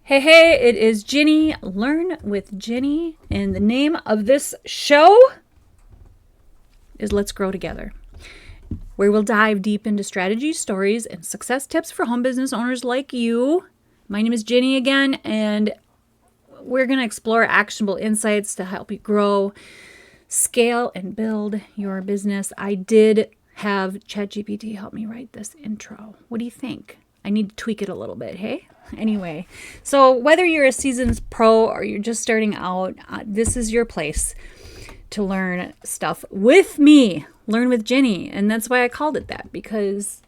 Hey, it is Ginny. Learn with Ginny. And the name of this show is Let's Grow Together, where we'll dive deep into strategies, stories, and success tips for home business owners like you. My name is Ginny again, and we're going to explore actionable insights to help you grow, scale, and build your business. I did have ChatGPT help me write this intro. What do you think? I need to tweak it a little bit, hey? Anyway, so whether you're a seasoned pro or you're just starting out, this is your place to learn stuff with me. Learn with Ginny. And that's why I called it that, because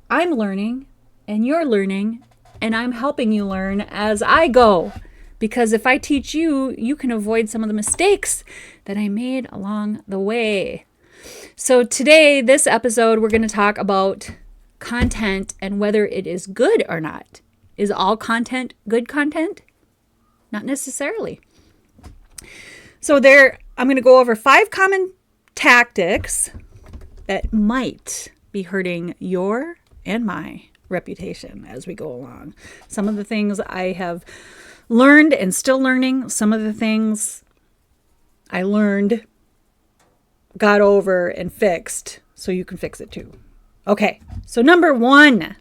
I'm learning and you're learning and I'm helping you learn as I go. Because if I teach you, you can avoid some of the mistakes that I made along the way. So today, this episode, we're going to talk about content and whether it is good or not. Is all content good content? Not necessarily. So I'm going to go over 5 common tactics that might be hurting your and my reputation as we go along. Some of the things I have learned and still learning. Some of the things I learned, got over, and fixed, so you can fix it too. Okay, so number 1.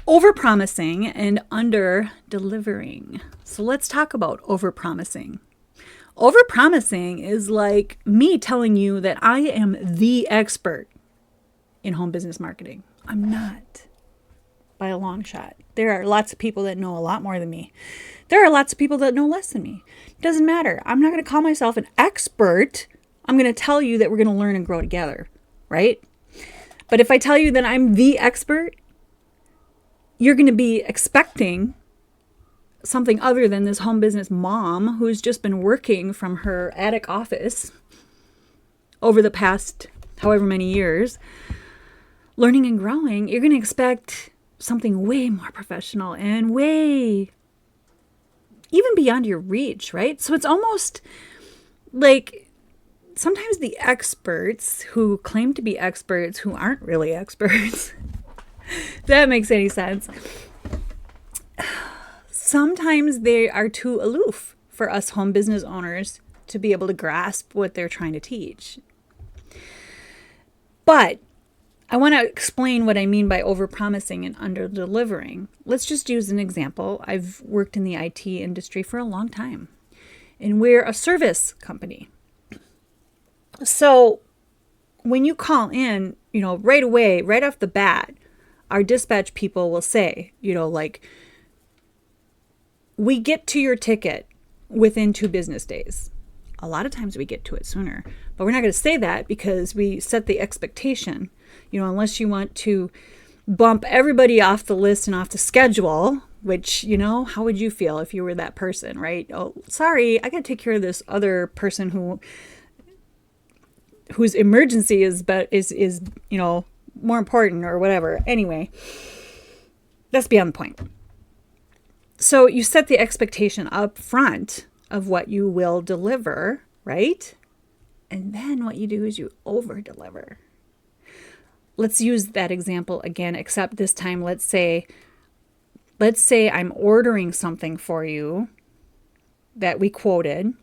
Overpromising and under-delivering. So let's talk about overpromising. Overpromising is like me telling you that I am the expert in home business marketing. I'm not, by a long shot. There are lots of people that know a lot more than me. There are lots of people that know less than me. It doesn't matter. I'm not going to call myself an expert. I'm going to tell you that we're going to learn and grow together, right? But if I tell you that I'm the expert, you're going to be expecting something other than this home business mom who's just been working from her attic office over the past however many years, learning and growing. You're going to expect something way more professional and way even beyond your reach, right? So it's almost like sometimes the experts who claim to be experts who aren't really experts, if that makes any sense. Sometimes they are too aloof for us home business owners to be able to grasp what they're trying to teach. But I want to explain what I mean by overpromising and under-delivering. Let's just use an example. I've worked in the IT industry for a long time, and we're a service company. So when you call in, right away, right off the bat, our dispatch people will say, we get to your ticket within 2 business days. A lot of times we get to it sooner, but we're not going to say that because we set the expectation, unless you want to bump everybody off the list and off the schedule, which, how would you feel if you were that person, right? Oh, sorry, I got to take care of this other person whose emergency is more important or whatever. Anyway, that's beyond the point. So you set the expectation up front of what you will deliver, right? And then what you do is you over-deliver. Let's use that example again, except this time, let's say I'm ordering something for you that we quoted,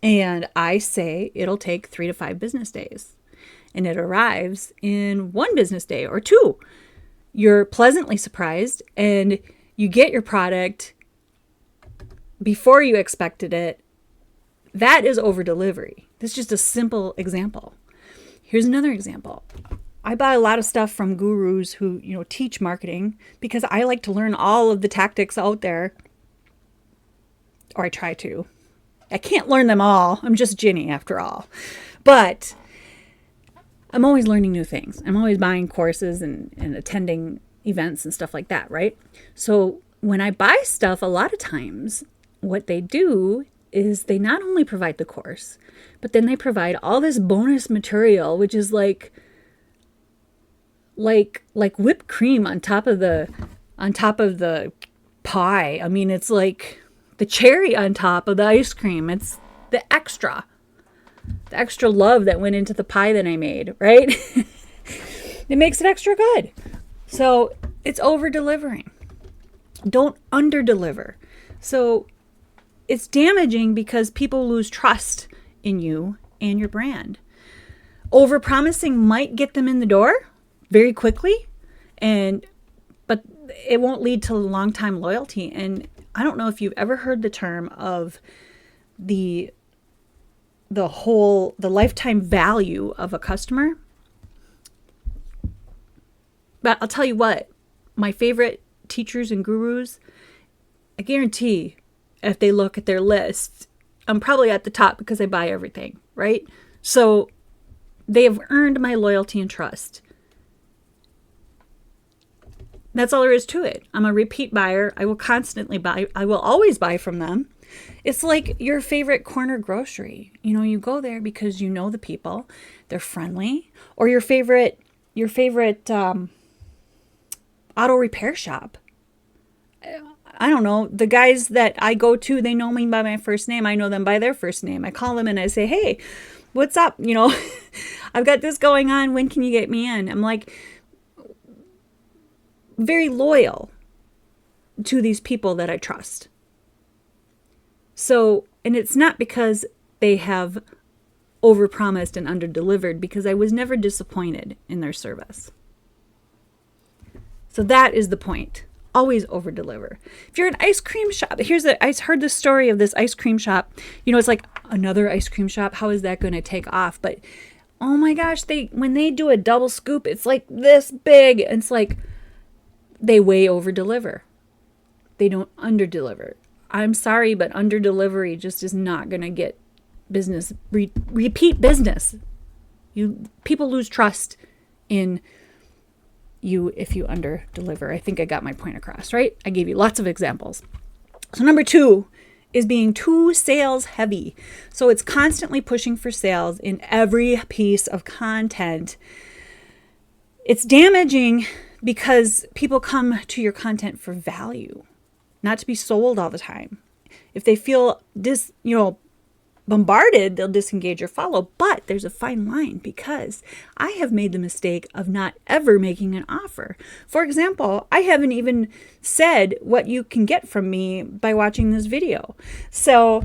and I say it'll take 3 to 5 business days. And it arrives in 1 business day or 2. You're pleasantly surprised and you get your product before you expected it. That is over delivery. This is just a simple example. Here's another example. I buy a lot of stuff from gurus who, teach marketing because I like to learn all of the tactics out there, or I try to. I can't learn them all. I'm just Ginny after all. But I'm always learning new things. I'm always buying courses and attending events and stuff like that, right? So when I buy stuff, a lot of times what they do is they not only provide the course, but then they provide all this bonus material, which is like whipped cream on top of the pie. I mean, it's like the cherry on top of the ice cream. It's the extra love that went into the pie that I made, right? It makes it extra good. So it's over delivering. Don't underdeliver. So it's damaging because people lose trust in you and your brand. Overpromising might get them in the door very quickly, but it won't lead to long-time loyalty. And I don't know if you've ever heard the term of the lifetime value of a customer. But I'll tell you what, my favorite teachers and gurus, I guarantee if they look at their list, I'm probably at the top because I buy everything, right? So they have earned my loyalty and trust. That's all there is to it. I'm a repeat buyer. I will constantly buy. I will always buy from them. It's like your favorite corner grocery. You go there because you know the people. They're friendly. Or your favorite auto repair shop. I don't know. The guys that I go to, they know me by my first name. I know them by their first name. I call them and I say, hey, what's up? I've got this going on. When can you get me in? I'm like very loyal to these people that I trust. So, and it's not because they have overpromised and underdelivered, because I was never disappointed in their service. So that is the point. Always overdeliver. If you're an ice cream shop, I heard the story of this ice cream shop. It's like another ice cream shop. How is that going to take off? But oh my gosh, when they do a double scoop, it's like this big. And it's like they way overdeliver. They don't underdeliver. I'm sorry, but underdelivery just is not going to get business, repeat business. People lose trust in you if you underdeliver. I think I got my point across, right? I gave you lots of examples. So number 2 is being too sales heavy. So it's constantly pushing for sales in every piece of content. It's damaging because people come to your content for value, not to be sold all the time. If they feel bombarded, they'll disengage or follow. But there's a fine line, because I have made the mistake of not ever making an offer. For example, I haven't even said what you can get from me by watching this video. So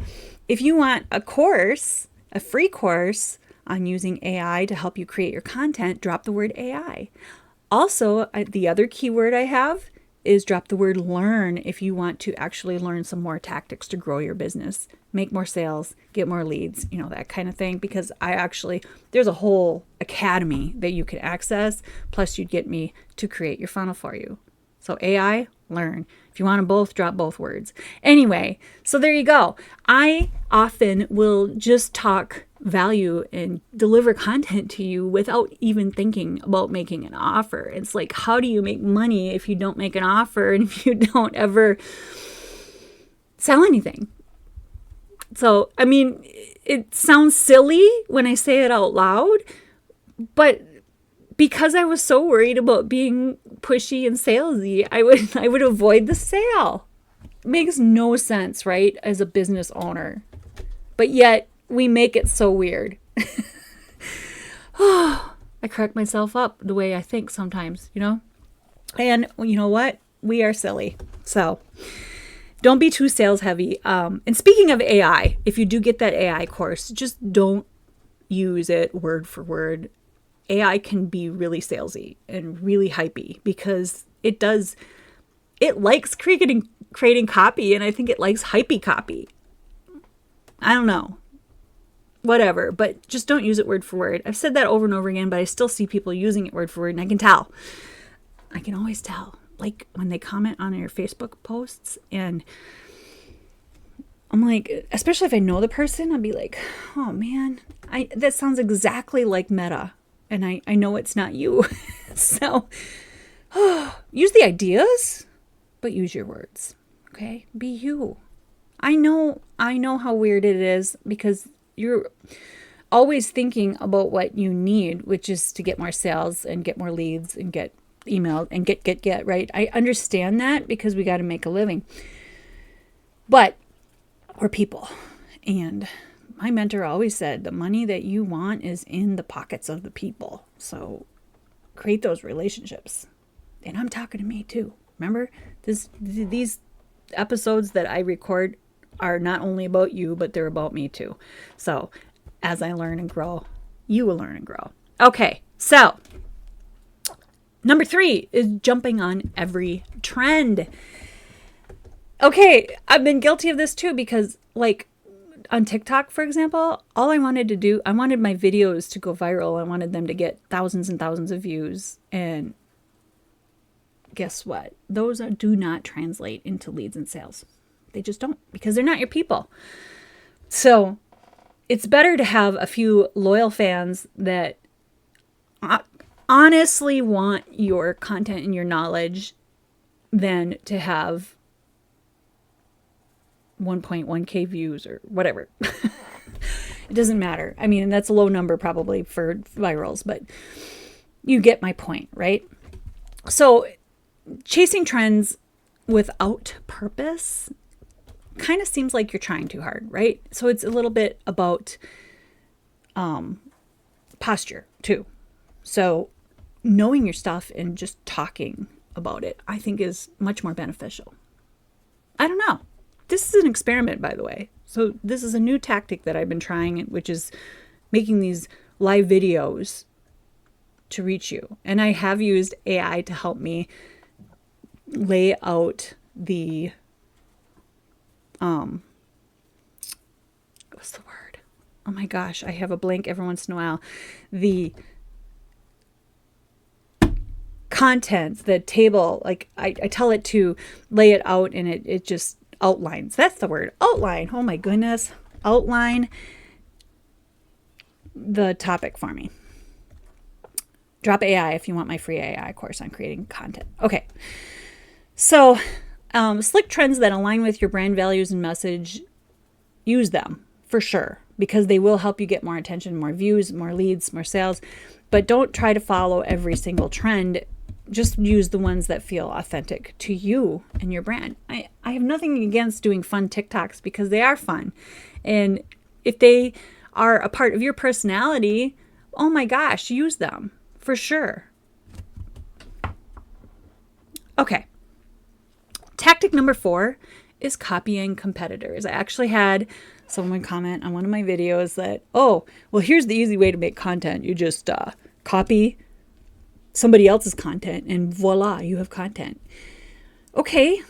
if you want a course, a free course on using AI to help you create your content, drop the word AI. Also, the other keyword I have is drop the word learn if you want to actually learn some more tactics to grow your business, make more sales, get more leads, that kind of thing. Because there's a whole academy that you could access. Plus you'd get me to create your funnel for you. So AI, learn. If you want them both, drop both words. Anyway, so there you go. I often will just talk value and deliver content to you without even thinking about making an offer. It's like, how do you make money if you don't make an offer and if you don't ever sell anything? So, it sounds silly when I say it out loud, but because I was so worried about being pushy and salesy, I would avoid the sale. It makes no sense, right? As a business owner. But yet we make it so weird. I crack myself up the way I think sometimes, And you know what? We are silly. So don't be too sales heavy. And speaking of AI, if you do get that AI course, just don't use it word for word. AI can be really salesy and really hypey because it likes creating copy, and I think it likes hypey copy. I don't know. Whatever, but just don't use it word for word. I've said that over and over again, but I still see people using it word for word, and I can tell. I can always tell. Like when they comment on your Facebook posts, and I'm like, especially if I know the person, I'll be like, oh man, that sounds exactly like Meta. And I know it's not you. So use the ideas, but use your words. Okay? Be you. I know how weird it is because you're always thinking about what you need, which is to get more sales and get more leads and get emailed and get, right? I understand that because we got to make a living. But we're people. And my mentor always said the money that you want is in the pockets of the people. So create those relationships. And I'm talking to me too. Remember, these episodes that I record are not only about you, but they're about me too. So as I learn and grow, you will learn and grow. Okay, so number 3 is jumping on every trend. Okay, I've been guilty of this too, because like on TikTok, for example, all I wanted to do, I wanted my videos to go viral. I wanted them to get thousands and thousands of views. And guess what? Those do not translate into leads and sales. They just don't, because they're not your people. So it's better to have a few loyal fans that honestly want your content and your knowledge than to have 1.1k views or whatever. It doesn't matter. I mean, that's a low number probably for virals, but you get my point, right? So chasing trends without purpose kind of seems like you're trying too hard, right? So it's a little bit about posture too. So knowing your stuff and just talking about it, I think, is much more beneficial. I don't know. This is an experiment, by the way. So this is a new tactic that I've been trying, which is making these live videos to reach you. And I have used AI to help me lay out the, what's the word? Oh my gosh, I have a blank every once in a while. The content, the table, like I tell it to lay it out, and it just outlines. That's the word, outline. Oh my goodness. Outline the topic for me. Drop AI if you want my free AI course on creating content. Okay. So, slick trends that align with your brand values and message, use them for sure, because they will help you get more attention, more views, more leads, more sales. But don't try to follow every single trend. Just use the ones that feel authentic to you and your brand. I have nothing against doing fun TikToks, because they are fun. And if they are a part of your personality, oh my gosh, use them for sure. Okay. Tactic number 4 is copying competitors. I actually had someone comment on one of my videos that, oh, well, here's the easy way to make content. You just copy somebody else's content and voila, you have content. Okay,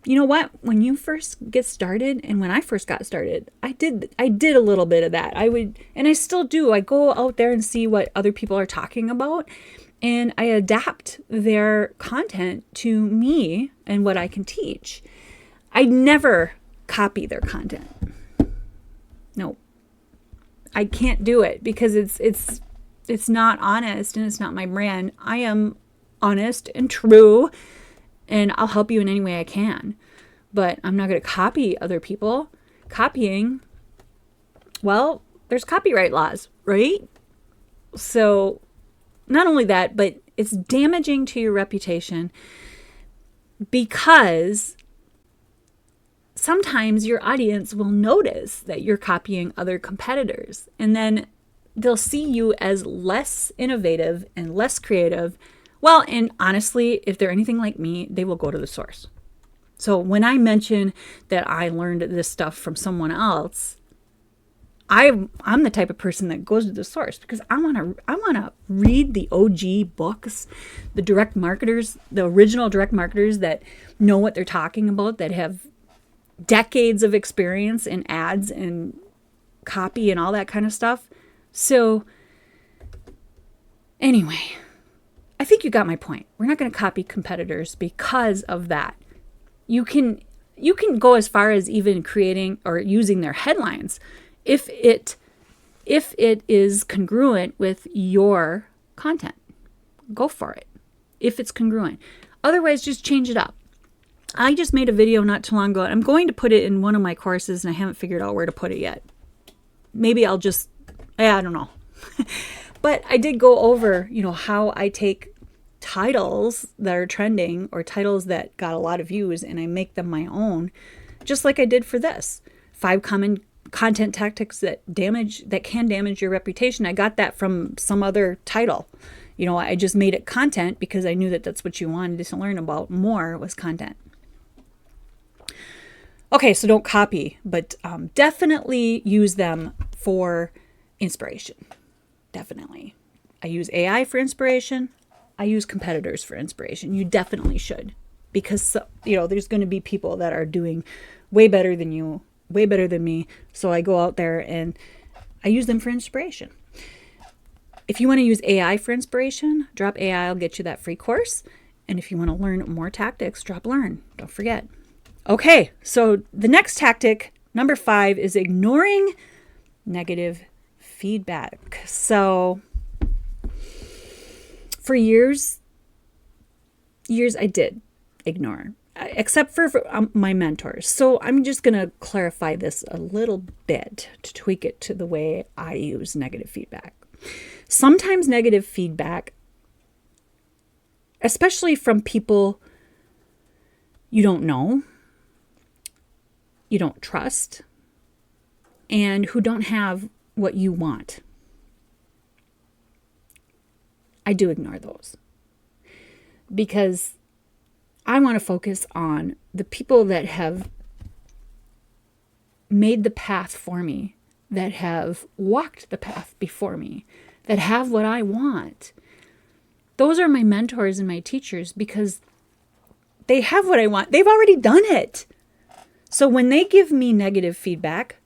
you know what? When you first get started, and when I first got started, I did a little bit of that. And I still do. I go out there and see what other people are talking about, and I adapt their content to me and what I can teach. I never copy their content. No, I can't do it, because it's not honest, and it's not my brand. I am honest and true, and I'll help you in any way I can. But I'm not going to copy other people. Copying, well, there's copyright laws, right? So not only that, but it's damaging to your reputation, because sometimes your audience will notice that you're copying other competitors, and then they'll see you as less innovative and less creative. Well, and honestly, if they're anything like me, they will go to the source. So when I mention that I learned this stuff from someone else, I'm the type of person that goes to the source, because I want to read the OG books, the direct marketers, the original direct marketers that know what they're talking about, that have decades of experience in ads and copy and all that kind of stuff. So anyway, I think you got my point. We're not going to copy competitors because of that. You can go as far as even creating or using their headlines if it is congruent with your content. Go for it if it's congruent. Otherwise, just change it up. I just made a video not too long ago, and I'm going to put it in one of my courses, and I haven't figured out where to put it yet. Maybe I'll just, I don't know. But I did go over, how I take titles that are trending or titles that got a lot of views, and I make them my own, just like I did for this. 5 common content tactics that can damage your reputation. I got that from some other title, I just made it content because I knew that that's what you wanted to learn about more, was content. Okay, so don't copy, but definitely use them for inspiration. Definitely. I use AI for inspiration. I use competitors for inspiration. You definitely should, because there's going to be people that are doing way better than you, way better than me. So I go out there and I use them for inspiration. If you want to use AI for inspiration, drop AI. I'll get you that free course. And if you want to learn more tactics, drop learn. Don't forget. Okay, so the next tactic, number 5, is ignoring negative feedback. So for years I did ignore, except for my mentors. So I'm just going to clarify this a little bit to tweak it to the way I use negative feedback. Sometimes negative feedback, especially from people you don't know, you don't trust, and who don't have what you want, I do ignore those, because I want to focus on the people that have made the path for me, that have walked the path before me, that have what I want. Those are my mentors and my teachers, because they have what I want. They've already done it. So when they give me negative feedback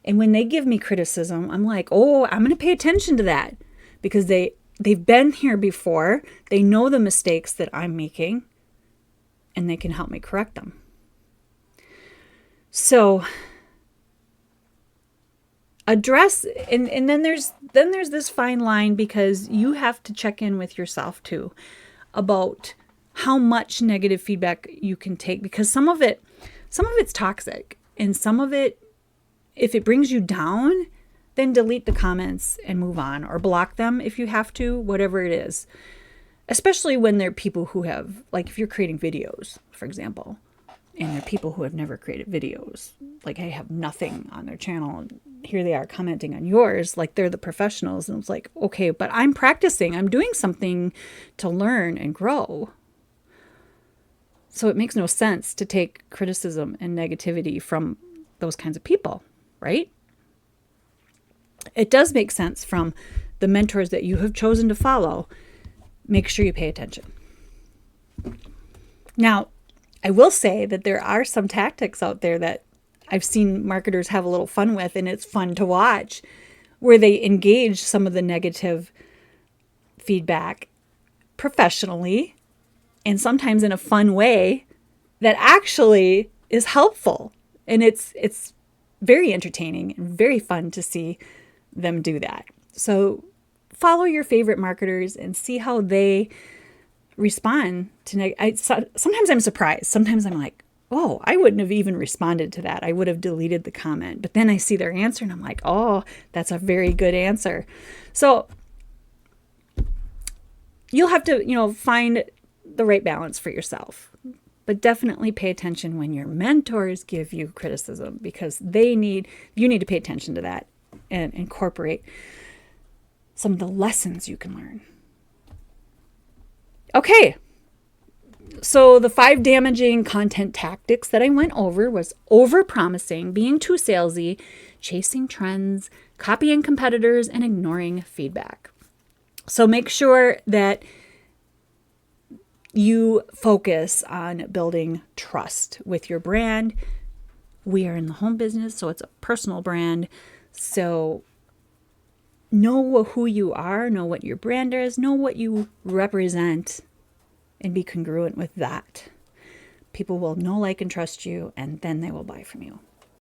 and when they give me criticism, I'm like, oh, I'm going to pay attention to that, because they've been here before. They know the mistakes that I'm making, and they can help me correct them. So address, and then there's this fine line, because you have to check in with yourself too about how much negative feedback you can take, because some of it's toxic, and some of it, if it brings you down, then delete the comments and move on, or block them if you have to, whatever it is. Especially when they're people who have, like if you're creating videos, for example, and they're people who have never created videos, like I have nothing on their channel, and here they are commenting on yours, like they're the professionals. And it's like, okay, but I'm practicing, I'm doing something to learn and grow. So it makes no sense to take criticism and negativity from those kinds of people, right? It does make sense from the mentors that you have chosen to follow. Make sure you pay attention. Now, I will say that there are some tactics out there that I've seen marketers have a little fun with, and it's fun to watch, where they engage some of the negative feedback professionally, and sometimes in a fun way that actually is helpful. And it's very entertaining and very fun to see them do that. So follow your favorite marketers and see how they respond to sometimes I'm surprised. Sometimes I'm like, oh, I wouldn't have even responded to that. I would have deleted the comment. But then I see their answer and I'm like, oh, that's a very good answer. So you'll have to, find the right balance for yourself. But definitely pay attention when your mentors give you criticism, because you need to pay attention to that and incorporate some of the lessons you can learn. Okay. So the 5 damaging content tactics that I went over was over-promising, being too salesy, chasing trends, copying competitors, and ignoring feedback. So make sure that you focus on building trust with your brand. We are in the home business, so it's a personal brand. So know who you are, know what your brand is, know what you represent, and be congruent with that. People will know, like, and trust you, and then they will buy from you.